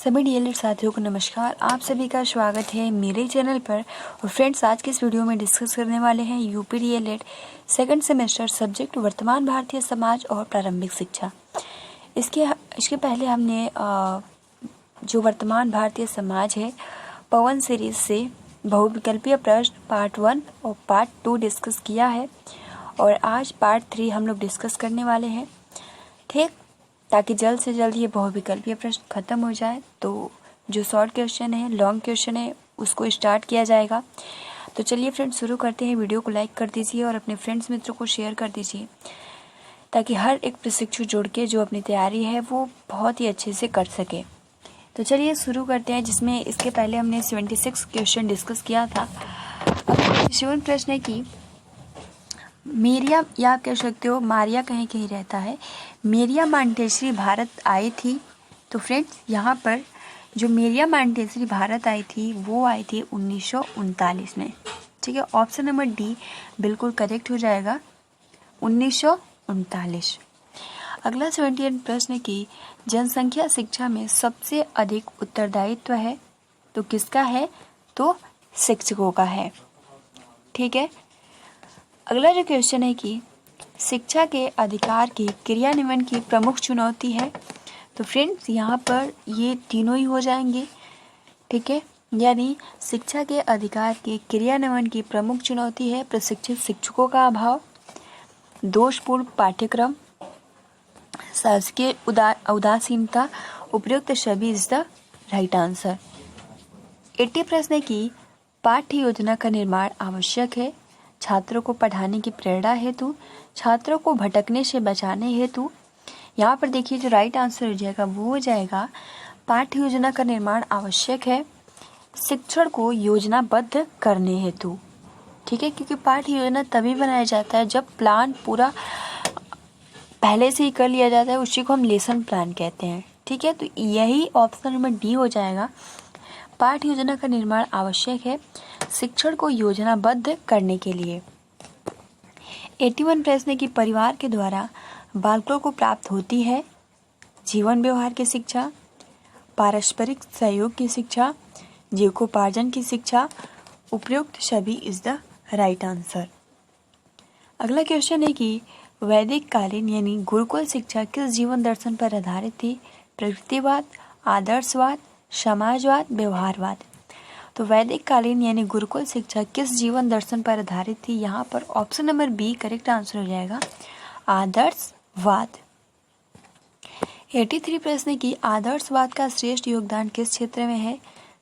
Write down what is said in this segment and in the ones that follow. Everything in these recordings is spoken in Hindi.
सभी डीएलएड साथियों को नमस्कार। आप सभी का स्वागत है मेरे चैनल पर। और फ्रेंड्स, आज के इस वीडियो में डिस्कस करने वाले हैं UP DElEd second semester subject वर्तमान भारतीय समाज और प्रारंभिक शिक्षा। इसके पहले हमने जो वर्तमान भारतीय समाज है पवन सीरीज से बहुविकल्पीय प्रश्न पार्ट 1 और पार्ट 2 डिस्कस किया है और आज पार्ट 3 हम लोग डिस्कस करने वाले हैं, ठीक, ताकि जल्द से जल्द ये बहुविकल्पीय प्रश्न खत्म हो जाए। तो जो शॉर्ट क्वेश्चन है, लॉन्ग क्वेश्चन है, उसको स्टार्ट किया जाएगा। तो चलिए फ्रेंड्स शुरू करते हैं। वीडियो को लाइक कर दीजिए और अपने फ्रेंड्स मित्रों को शेयर कर दीजिए ताकि हर एक प्रशिक्षु जुड़ के जो अपनी तैयारी है वो बहुत ही अच्छे से कर सके। तो चलिए शुरू करते हैं, जिसमें इसके पहले हमने 76 क्वेश्चन डिस्कस किया था। अब 77 प्रश्न है कि मेरिया, या आप कह सकते हो मारिया कहीं कहीं रहता है, मेरिया मॉन्टेसरी भारत आई थी। तो फ्रेंड्स यहाँ पर जो मेरिया मॉन्टेसरी भारत आई थी वो आई थी 1939 में, ठीक है। ऑप्शन नंबर डी बिल्कुल करेक्ट हो जाएगा, 1939। अगला 78 प्रश्न की जनसंख्या शिक्षा में सबसे अधिक उत्तरदायित्व है तो किसका है? तो शिक्षकों का है, ठीक है। अगला जो क्वेश्चन है कि शिक्षा के अधिकार के क्रियान्वयन की प्रमुख चुनौती है। तो फ्रेंड्स यहाँ पर ये तीनों ही हो जाएंगे, ठीक है। यानी शिक्षा के अधिकार के क्रियान्वयन की प्रमुख चुनौती है प्रशिक्षित शिक्षकों का अभाव, दोषपूर्ण पाठ्यक्रम, शासकीय उदासीनता, उपयुक्त सभी इज द राइट आंसर। 80 प्रश्न है कि पाठ्य योजना का निर्माण आवश्यक है छात्रों को पढ़ाने की प्रेरणा हेतु, छात्रों को भटकने से बचाने हेतु। यहाँ पर देखिए जो राइट आंसर हो जाएगा वो हो जाएगा पाठ्य योजना का निर्माण आवश्यक है शिक्षण को योजनाबद्ध करने हेतु, ठीक है। क्योंकि पाठ्य योजना तभी बनाया जाता है जब प्लान पूरा पहले से ही कर लिया जाता है, उसी को हम लेसन प्लान कहते हैं, ठीक है। तो यही ऑप्शन नंबर डी हो जाएगा, पाठ्य योजना का निर्माण आवश्यक है शिक्षण को योजनाबद्ध करने के लिए। 81 प्रश्न की परिवार के द्वारा बालकों को प्राप्त होती है जीवन व्यवहार की शिक्षा, पारस्परिक सहयोग की शिक्षा, जीविकोपार्जन की शिक्षा, उपयुक्त सभी इज द राइट आंसर। अगला क्वेश्चन है कि वैदिक कालीन यानी गुरुकुल शिक्षा किस जीवन दर्शन पर आधारित थी? प्रकृतिवाद, आदर्शवाद, समाजवाद, व्यवहारवाद। तो वैदिक कालीन यानी गुरुकुल शिक्षा किस जीवन दर्शन पर आधारित थी? यहाँ पर option number B correct answer हो जाएगा, आदर्शवाद। 83 प्रश्न की आदर्शवाद का श्रेष्ठ योगदान किस क्षेत्र में है?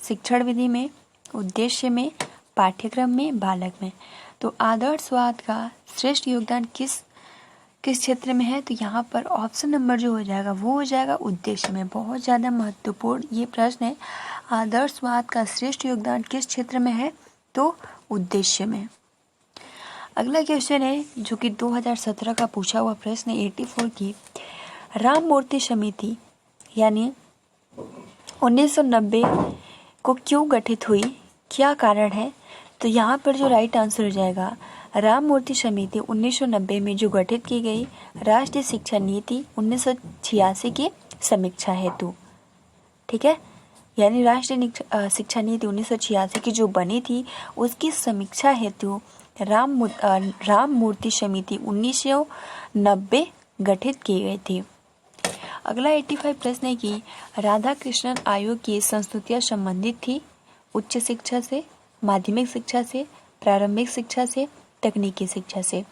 शिक्षण विधि में, उद्देश्य में, पाठ्यक्रम में, बालक में। तो आदर्शवाद का श्रेष्ठ योगदान किस क्षेत्र में है? तो यहाँ पर ऑप्शन नंबर जो हो जाएगा वो हो जाएगा उद्देश्य में। बहुत ज़्यादा महत्वपूर्ण ये प्रश्न है, आदर्शवाद का श्रेष्ठ योगदान किस क्षेत्र में है? तो उद्देश्य में। अगला क्वेश्चन है जो कि 2017 का पूछा हुआ प्रश्न है 84 की राम मूर्ति समिति यानी 1990 को क्यों गठित हुई, क्या कारण है? तो यहाँ पर जो राइट आंसर हो जाएगा राम मूर्ति समिति 1990 में जो गठित की गई राष्ट्रीय शिक्षा नीति 1986 की समीक्षा हेतु, ठीक है। यानी राष्ट्रीय शिक्षा नीति 1986 की जो बनी थी उसकी समीक्षा हेतु राम मूर्ति समिति 1990 गठित की गई थी। अगला 85 प्रश्न है कि राधा कृष्णन आयोग की संस्तुतियाँ संबंधित थी उच्च शिक्षा से, माध्यमिक शिक्षा से, प्रारंभिक शिक्षा से, तकनीकी शिक्षा से।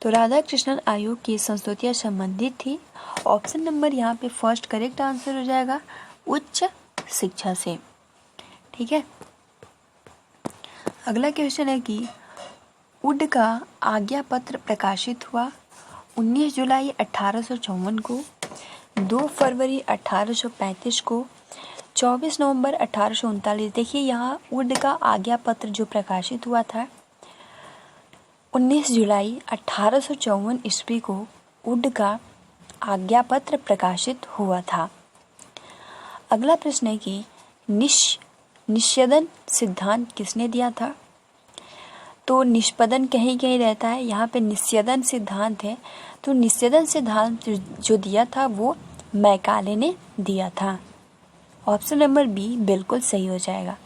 तो राधा कृष्णन आयोग की संस्तुतियाँ संबंधित थी। ऑप्शन नंबर यहाँ पे फर्स्ट करेक्ट आंसर हो जाएगा उच्च शिक्षा से, ठीक है। अगला क्वेश्चन है कि वुड का आज्ञा पत्र प्रकाशित हुआ 19 जुलाई 1854 को, 2 फरवरी 1835 को, 24 नवंबर 1839। देखिए यहाँ वुड का आज्ञा पत्र जो प्रकाशित हुआ था 19 जुलाई 1854 ईस्वी को वुड का आज्ञा पत्र प्रकाशित हुआ था। अगला प्रश्न है कि निष्पदन सिद्धांत किसने दिया था? तो निष्पदन कहीं कहीं रहता है, यहाँ पे निष्पदन सिद्धांत है। तो निष्पदन सिद्धांत जो दिया था वो मैकाले ने दिया था। ऑप्शन नंबर बी बिल्कुल सही हो जाएगा।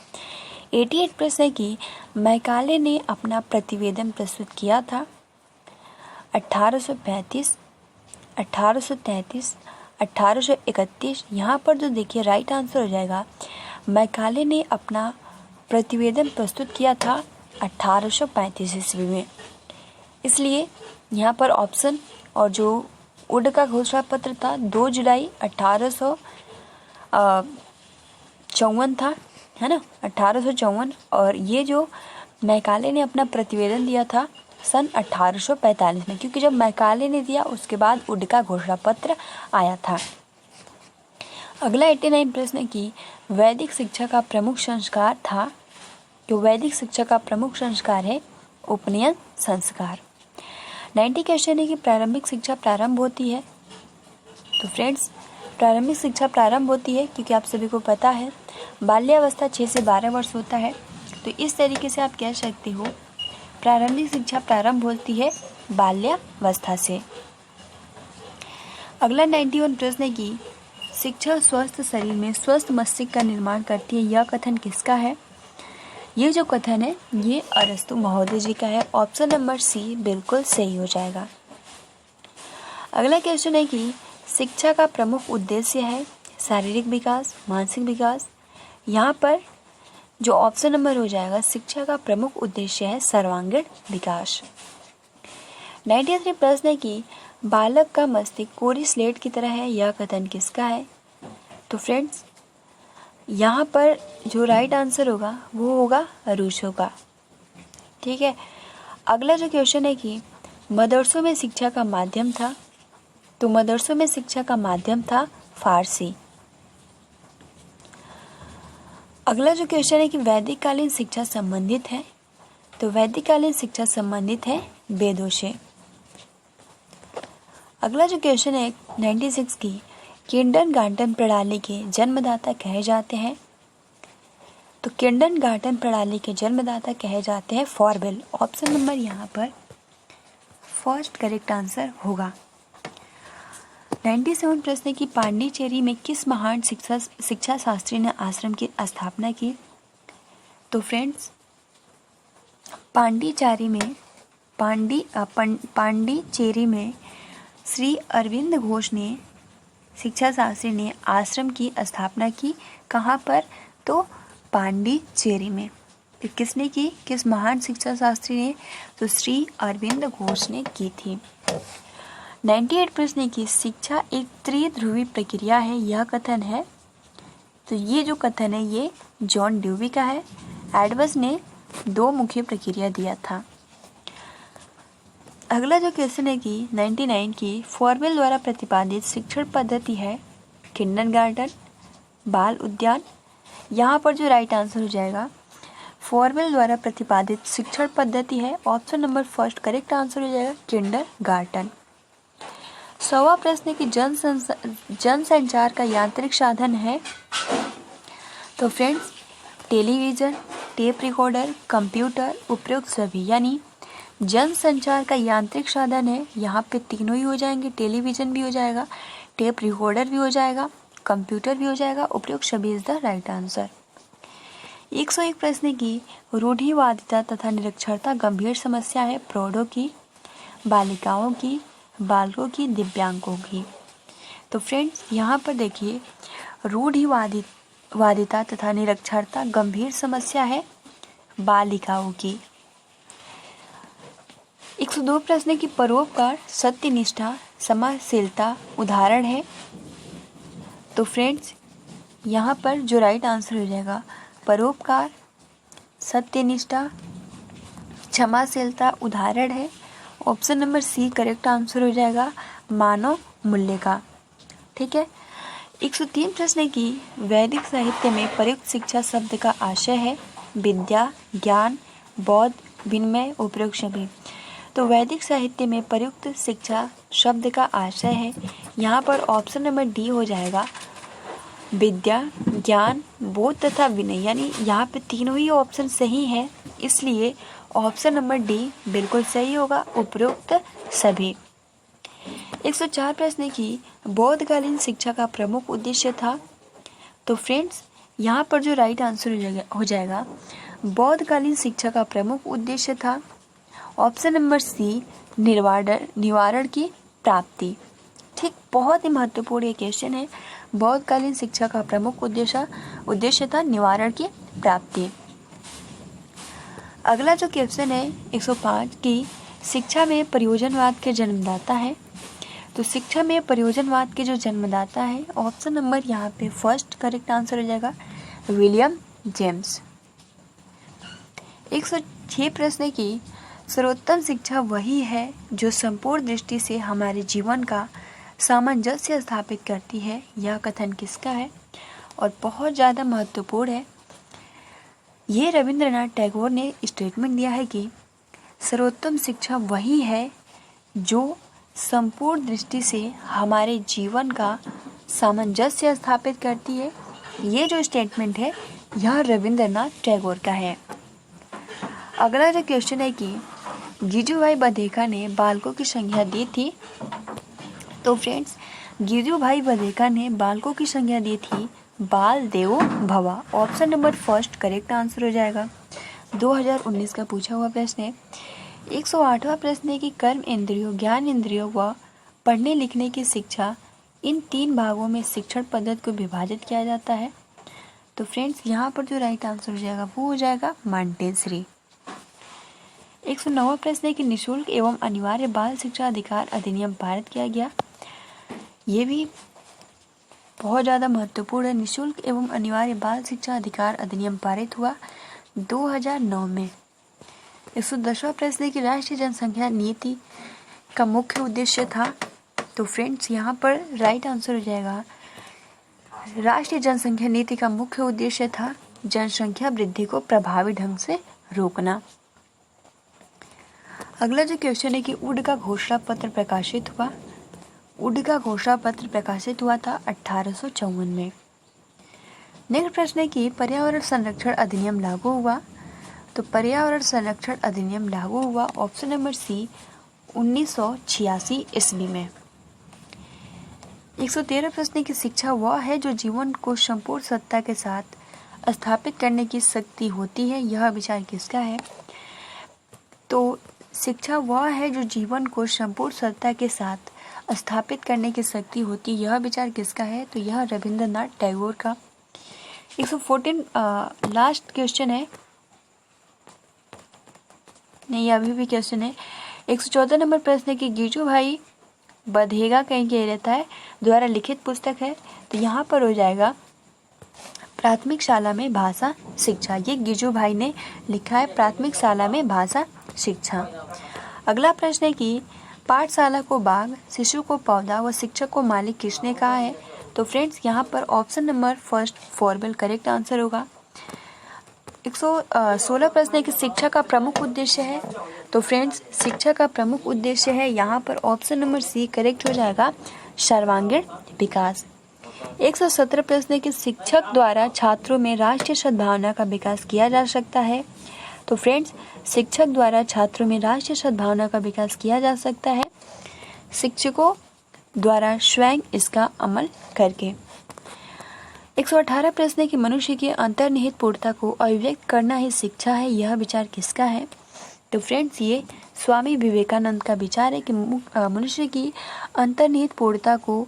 88 प्रश्न है कि मैकाले ने अपना प्रतिवेदन प्रस्तुत किया था 1835, 1833, 1831। यहाँ पर जो देखिए राइट आंसर हो जाएगा, मैकाले ने अपना प्रतिवेदन प्रस्तुत किया था 1835 ईस्वी में। इसलिए यहाँ पर ऑप्शन और जो वुड का घोषणा पत्र था 2 जुलाई 1854 था, है ना, 1854। और ये जो मैकाले ने अपना प्रतिवेदन दिया था सन 1845 में, क्योंकि जब मैकाले ने दिया उसके बाद वुड का घोषणा पत्र आया था। अगला 89 प्रश्न की वैदिक शिक्षा का प्रमुख संस्कार था, जो वैदिक शिक्षा का प्रमुख संस्कार है उपनयन संस्कार। 90 क्वेश्चन है कि प्रारंभिक शिक्षा प्रारंभ होती है। तो फ्रेंड्स, प्रारंभिक शिक्षा प्रारंभ होती है क्योंकि आप सभी को पता है बाल्यावस्था 6 से 12 वर्ष होता है। तो इस तरीके से आप कह सकते हो प्रारंभिक शिक्षा प्रारंभ होती है बाल्यावस्था से। अगला 91 प्रश्न है कि शिक्षा स्वस्थ शरीर में स्वस्थ मस्तिष्क का निर्माण करती है, यह कथन किसका है? ये जो कथन है ये अरस्तु महोदय जी का है। ऑप्शन नंबर सी बिल्कुल सही हो जाएगा। अगला क्वेश्चन है कि शिक्षा का प्रमुख उद्देश्य है शारीरिक विकास, मानसिक विकास। यहाँ पर जो ऑप्शन नंबर हो जाएगा, शिक्षा का प्रमुख उद्देश्य है सर्वांगीण विकास। 93 प्रश्न है कि बालक का मस्तिष्क कोरी स्लेट की तरह है, यह कथन किसका है? तो फ्रेंड्स, यहाँ पर जो राइट आंसर होगा वो होगा रूसो का। ठीक है। अगला जो क्वेश्चन है कि मदरसों में शिक्षा का माध्यम था, तो मदरसों में शिक्षा का माध्यम था फारसी। अगला जो क्वेश्चन है कि वैदिक कालीन शिक्षा संबंधित है, तो वैदिक कालीन शिक्षा संबंधित है वेदों से। अगला जो क्वेश्चन है 96 की किंडरगार्टन प्रणाली के जन्मदाता कहे जाते हैं, तो किंडरगार्टन प्रणाली के जन्मदाता कहे जाते हैं फॉरवेल। ऑप्शन नंबर यहाँ पर फर्स्ट करेक्ट आंसर होगा। 97 प्रश्न की पांडिचेरी में किस महान शिक्षा शास्त्री ने आश्रम की स्थापना की? तो फ्रेंड्स, पांडिचेरी में श्री अरविंद घोष ने शिक्षा शास्त्री ने आश्रम की स्थापना की। कहाँ पर? तो पांडिचेरी में। तो किसने की? किस महान शिक्षा शास्त्री ने? तो श्री अरविंद घोष ने की थी। 98 प्रश्न की शिक्षा एक त्रिध्रुवी प्रक्रिया है, यह कथन है। तो ये जो कथन है ये जॉन ड्यूवी का है। एडवर्स ने 2 मुख्य प्रक्रिया दिया था। अगला जो क्वेश्चन है कि 99 की फॉरवेल द्वारा प्रतिपादित शिक्षण पद्धति है किंडरगार्टन, बाल उद्यान। यहाँ पर जो राइट आंसर हो जाएगा, फॉरवेल द्वारा प्रतिपादित शिक्षण पद्धति है option number first correct answer हो जाएगा किंडरगार्टन। 100वां प्रश्न की जनसंचार का यांत्रिक साधन है, तो friends television, tape recorder, computer, उपयुक्त सभी। यानी जनसंचार का यांत्रिक साधन है, यहाँ पे तीनों ही हो जाएंगे, टेलीविज़न भी हो जाएगा, टेप रिकॉर्डर भी हो जाएगा, कंप्यूटर भी हो जाएगा, उपयुक्त सभी इज द राइट आंसर। 101 प्रश्न की रूढ़िवादिता तथा निरक्षरता गंभीर समस्या है प्रौढ़ों की, बालिकाओं की, बालकों की, दिव्यांगों की। तो फ्रेंड्स यहाँ पर देखिए रूढ़िवादिता तथा निरक्षरता गंभीर समस्या है बालिकाओं की। 102 प्रश्न की परोपकार, सत्यनिष्ठा, समाशीलता उदाहरण है। तो फ्रेंड्स यहाँ पर जो राइट आंसर हो जाएगा परोपकार, सत्यनिष्ठा, क्षमाशीलता उदाहरण है। Option number C correct answer हो जाएगा मानव मूल्य का। ठीक है। 103 प्रश्न की वैदिक साहित्य में प्रयुक्त शिक्षा शब्द का आशय है विद्या, ज्ञान, बौद्ध, विनिमय, उपयुक्त सभी। तो वैदिक साहित्य में प्रयुक्त शिक्षा शब्द का आशय है, यहाँ पर ऑप्शन नंबर डी हो जाएगा विद्या, ज्ञान, बोध तथा विनय। यानी यहाँ पे तीनों ही ऑप्शन सही हैं, इसलिए ऑप्शन नंबर डी बिल्कुल सही होगा उपयुक्त सभी। 104 प्रश्न की बौद्धकालीन शिक्षा का प्रमुख उद्देश्य था तो फ्रेंड्स यहाँ पर जो राइट आंसर हो जाएगा बौद्धकालीन शिक्षा का प्रमुख उद्देश्य था ऑप्शन नंबर सी निवारण की प्राप्ति। ठीक, बहुत ही महत्वपूर्ण ये क्वेश्चन है। बौद्धकालीन शिक्षा का प्रमुख उद्देश्य था निवारण की प्राप्ति। अगला जो क्वेश्चन है 105 की शिक्षा में प्रयोजनवाद के जन्मदाता है। तो शिक्षा में प्रयोजनवाद के जो जन्मदाता है ऑप्शन नंबर यहाँ पे फर्स्ट करेक्ट आंसर हो जाएगा विलियम जेम्स। 106 प्रश्न की सर्वोत्तम शिक्षा वही है जो संपूर्ण दृष्टि से हमारे जीवन का सामंजस्य स्थापित करती है। यह कथन किसका है और बहुत ज़्यादा महत्वपूर्ण है। ये रविंद्रनाथ टैगोर ने स्टेटमेंट दिया है कि सर्वोत्तम शिक्षा वही है जो संपूर्ण दृष्टि से हमारे जीवन का सामंजस्य स्थापित करती है। ये जो स्टेटमेंट है यह रविंद्रनाथ टैगोर का है। अगला जो क्वेश्चन है कि गिजुभाई बधेका ने बालकों की संज्ञा दी थी। तो फ्रेंड्स गिजुभाई बधेका ने बालकों की संज्ञा दी थी बाल देवो भवा। Option number first correct answer हो जाएगा। 2019 का पूछा हुआ प्रश्न है। 108वां प्रश्न है कि कर्म इंद्रियों, ज्ञान इंद्रियों व पढ़ने लिखने की शिक्षा इन 3 भागों में शिक्षण पद्धति को विभाजित किया जाता है। तो फ्रेंड्स यहाँ पर जो राइट आंसर हो जाएगा वो हो जाएगा मॉन्टेसरी। 109वां प्रश्न है कि निःशुल्क एवं अनिवार्य बाल शिक्षा अधिकार अधिनियम पारित किया गया। ये भी बहुत ज़्यादा महत्वपूर्ण है। निःशुल्क एवं अनिवार्य बाल शिक्षा अधिकार अधिनियम पारित हुआ 2009 में। 110वां प्रश्न है कि राष्ट्रीय जनसंख्या नीति का मुख्य उद्देश्य था। तो फ्रेंड्स यहाँ पर राइट आंसर हो जाएगा राष्ट्रीय जनसंख्या नीति का मुख्य उद्देश्य था जनसंख्या वृद्धि को प्रभावी ढंग से रोकना। अगला जो क्वेश्चन है कि उड का घोषणा पत्र प्रकाशित हुआ। उड का घोषणा पत्र प्रकाशित हुआ था 1854 में। नेक्स्ट प्रश्न है कि पर्यावरण संरक्षण अधिनियम लागू हुआ। तो पर्यावरण संरक्षण अधिनियम लागू हुआ ऑप्शन नंबर सी 1986 ईस्वी में। 113 प्रश्न की शिक्षा वह है जो जीवन को संपूर्ण सत्ता के साथ स्थापित करने की शक्ति होती है। यह विचार किसका है? तो शिक्षा वह है जो जीवन को संपूर्ण सत्ता के साथ स्थापित करने की शक्ति होती है। यह विचार किसका है? तो यह रविंद्रनाथ टैगोर का। 114 लास्ट क्वेश्चन है, नहीं अभी भी क्वेश्चन है। 114 नंबर प्रश्न है कि गिजुभाई बधेगा कहीं के रहता है द्वारा लिखित पुस्तक है। तो यहाँ पर हो जाएगा प्राथमिक शाला में भाषा शिक्षा। ये गिजुभाई ने लिखा है प्राथमिक शाला में भाषा शिक्षा। अगला प्रश्न है कि पाठशाला को बाग, शिशु को पौधा व शिक्षक को मालिक किसने कहा है? तो फ्रेंड्स यहाँ पर option number first formal correct answer होगा। 116 प्रश्न है कि शिक्षा का प्रमुख उद्देश्य है। तो फ्रेंड्स शिक्षा का प्रमुख उद्देश्य है यहाँ पर ऑप्शन नंबर सी करेक्ट हो जाएगा सर्वांगीण विकास। 117 प्रश्न है कि शिक्षक द्वारा छात्रों में राष्ट्रीय सद्भावना का विकास किया जा सकता है। तो फ्रेंड्स शिक्षक द्वारा छात्रों में राष्ट्रीय सद्भावना का विकास किया जा सकता है शिक्षकों द्वारा स्वयं इसका अमल करके। 118 प्रश्न है कि मनुष्य की अंतर्निहित पूर्णता को अभिव्यक्त करना ही शिक्षा है। यह विचार किसका है? तो फ्रेंड्स ये स्वामी विवेकानंद का विचार है कि मनुष्य की अंतर्निहित पूर्णता को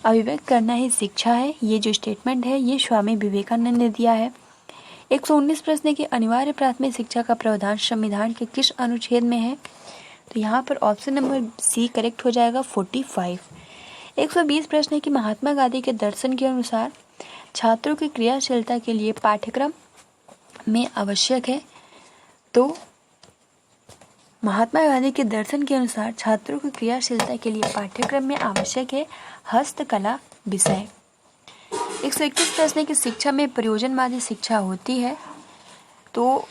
अभिव्यक्त करना ही शिक्षा है। ये जो स्टेटमेंट है ये स्वामी विवेकानंद ने दिया है। 119 प्रश्न है कि अनिवार्य प्राथमिक शिक्षा का प्रावधान संविधान के किस अनुच्छेद में है? तो यहाँ पर ऑप्शन नंबर सी करेक्ट हो जाएगा 45। 120 प्रश्न है कि महात्मा गांधी के दर्शन के अनुसार छात्रों की क्रियाशीलता के लिए पाठ्यक्रम में आवश्यक है। तो महात्मा गांधी के दर्शन के अनुसार छात्रों की क्रियाशीलता के लिए पाठ्यक्रम में आवश्यक है हस्तकला विषय। 121 प्रश्न है कि शिक्षा में प्रयोजनवादी शिक्षा होती है। तो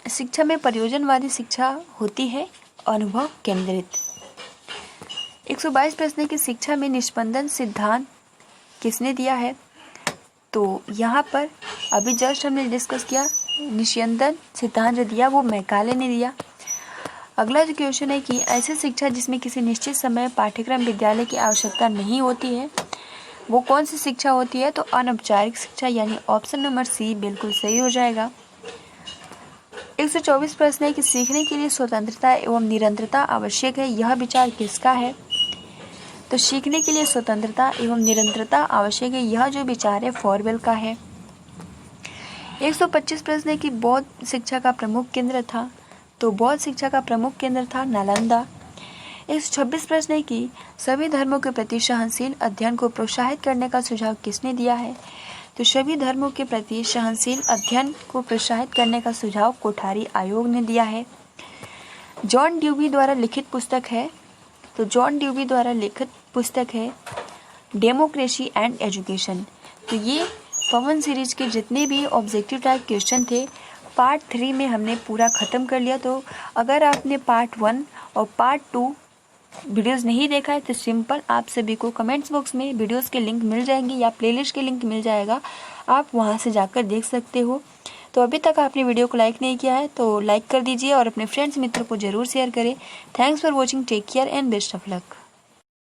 शिक्षा में प्रयोजनवादी शिक्षा होती है अनुभव केंद्रित। 122 प्रश्न है कि शिक्षा में निष्पंदन सिद्धांत किसने दिया है? तो यहाँ पर अभी जस्ट हमने डिस्कस किया, निष्पंदन सिद्धांत जो दिया वो मैकाले ने दिया। अगला जो क्वेश्चन है कि ऐसी शिक्षा जिसमें किसी निश्चित समय पाठ्यक्रम विद्यालय की आवश्यकता नहीं होती है। वो कौन सी शिक्षा होती है? तो अनौपचारिक शिक्षा, यानी ऑप्शन नंबर सी बिल्कुल सही हो जाएगा। 124 प्रश्न है कि सीखने के लिए स्वतंत्रता एवं निरंतरता आवश्यक है, यह विचार किसका है? तो सीखने के लिए स्वतंत्रता एवं निरंतरता आवश्यक है, यह जो विचार है फॉरवेल का है। 125 प्रश्न है कि बौद्ध शिक्षा का प्रमुख केंद्र था, तो बौद्ध शिक्षा का प्रमुख केंद्र था नालंदा। 126 प्रश्न है कि सभी धर्मों के प्रति सहनशील अध्ययन को प्रोत्साहित करने का सुझाव किसने दिया है? तो सभी धर्मों के प्रति सहनशील अध्ययन को प्रोत्साहित करने का सुझाव कोठारी आयोग ने दिया है। जॉन ड्यूवी द्वारा लिखित पुस्तक है, तो जॉन ड्यूवी द्वारा लिखित पुस्तक है डेमोक्रेसी एंड एजुकेशन। तो ये पवन सीरीज के जितने भी ऑब्जेक्टिव टाइप क्वेश्चन थे पार्ट 3 में हमने पूरा ख़त्म कर लिया। तो अगर आपने पार्ट 1 और पार्ट 2 वीडियोस नहीं देखा है तो सिंपल आप सभी को कमेंट्स बॉक्स में वीडियोस के लिंक मिल जाएंगे या प्लेलिस्ट के लिंक मिल जाएगा, आप वहां से जाकर देख सकते हो। तो अभी तक आपने वीडियो को लाइक नहीं किया है तो लाइक कर दीजिए और अपने फ्रेंड्स मित्रों को ज़रूर शेयर करें। Thanks for watching, take care and best of luck.